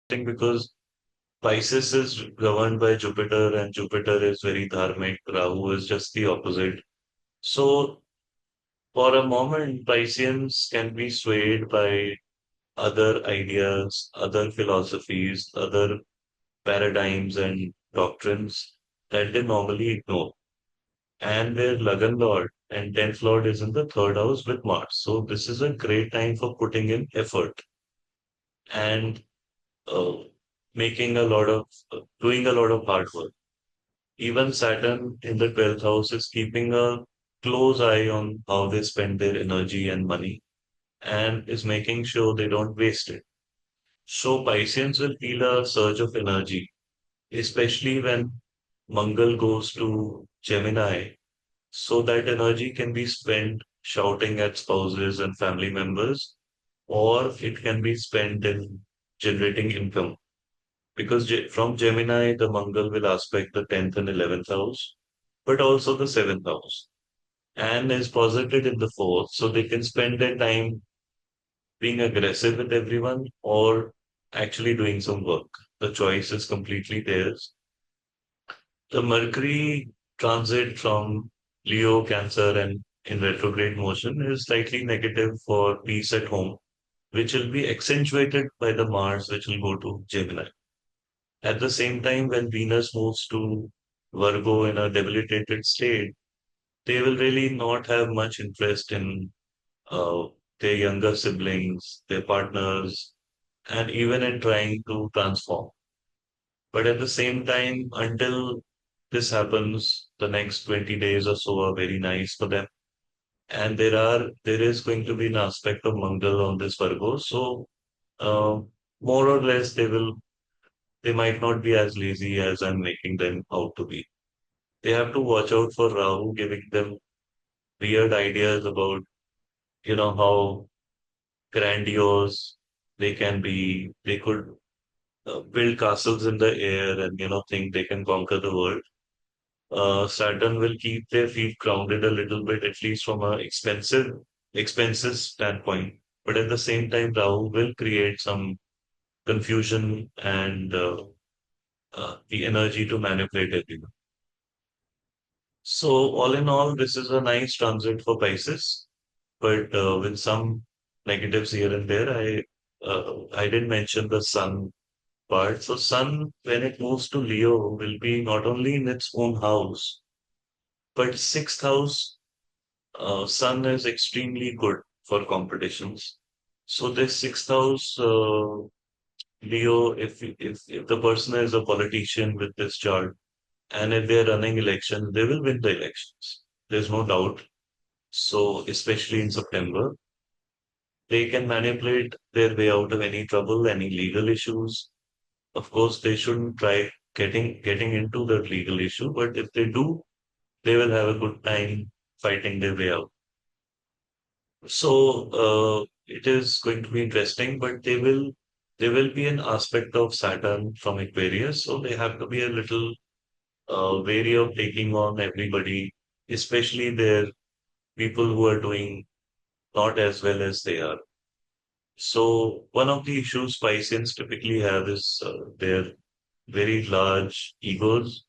because Pisces is governed by Jupiter and Jupiter is very dharmic. Rahu is just the opposite. So for a moment, Pisceans can be swayed by other ideas, other philosophies, other paradigms and doctrines that they normally ignore. And their Lagan Lord and 10th Lord is in the third house with Mars. So this is a great time for putting in effort and uh, making a lot of doing a lot of hard work. Even Saturn in the 12th house is keeping a close eye on how they spend their energy and money and is making sure they don't waste it. So Pisceans will feel a surge of energy, especially when Mangal goes to Gemini. So that energy can be spent shouting at spouses and family members, or it can be spent in generating income. Because from Gemini, the Mangal will aspect the 10th and 11th house, but also the 7th house, and is posited in the fourth. So they can spend their time being aggressive with everyone or actually doing some work. The choice is completely theirs. The Mercury transit from Leo, Cancer, and in retrograde motion is slightly negative for peace at home, which will be accentuated by the Mars, which will go to Gemini. At the same time, when Venus moves to Virgo in a debilitated state, they will really not have much interest in uh, their younger siblings, their partners, and even in trying to transform. But at the same time, until this happens, the next 20 days or so are very nice for them. And there is going to be an aspect of Mangal on this Virgo. So uh, more or less they might not be as lazy as I'm making them out to be. They have to watch out for Rahu giving them weird ideas about, how grandiose they can be. They could build castles in the air and, think they can conquer the world. Saturn will keep their feet grounded a little bit, at least from a expenses standpoint. But at the same time, Rahu will create some confusion and the energy to manipulate everyone. So all in all, this is a nice transit for Pisces, but with some negatives here and there. I did mention the Sun part. So Sun, when it moves to Leo, will be not only in its own house, but sixth house. Sun is extremely good for competitions. So this sixth house, Leo, if the person is a politician with this chart, and if they're running elections, they will win the elections. There's no doubt. So especially in September, they can manipulate their way out of any trouble, any legal issues. Of course, they shouldn't try getting into the legal issue, but if they do, they will have a good time fighting their way out. So it is going to be interesting, but there will be an aspect of Saturn from Aquarius, so they have to be a little wary of taking on everybody, especially their people who are doing not as well as they are. So one of the issues Pisceans typically have is their very large egos.